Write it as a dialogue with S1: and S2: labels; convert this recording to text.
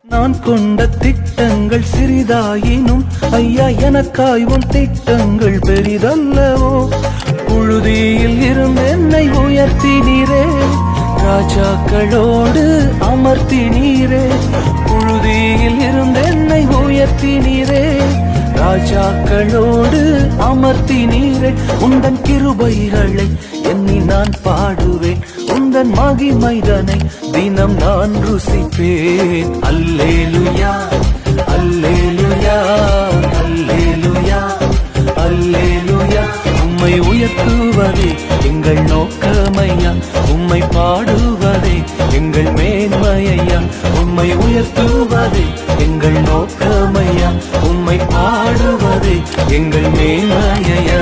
S1: நான் கொண்ட திட்டங்கள் சிறிதாயினும் ஐயா எனக்காய் உன் திட்டங்கள் பெரிதல்லவோ. புழுதியில் இருந்து என்னை உயர்த்தினீரே, ராஜாக்களோடு அமர்த்தினீரே. புழுதியில் இருந்து என்னை உயர்த்தினீரே, ராஜாக்களோடு அமர்த்தினீரே. உந்தன் கிருபைகளை எண்ணி நான் பாடுவேன், உந்தன் மகிமைதனை தினம் நான் ருசிப்பேன். அல்லேலுயா அல்லேலுயா அல்லேலுயா அல்லேலுயா. உம்மை உயர்த்துவதே எங்கள் நோக்கமையா, உம்மை பாடுவதே எங்கள் மேன்மையா. உம்மை உயர்த்துவதே எங்கள் நோக்கமையா, உம்மை பாடுவதே எங்கள் மேன்மையா.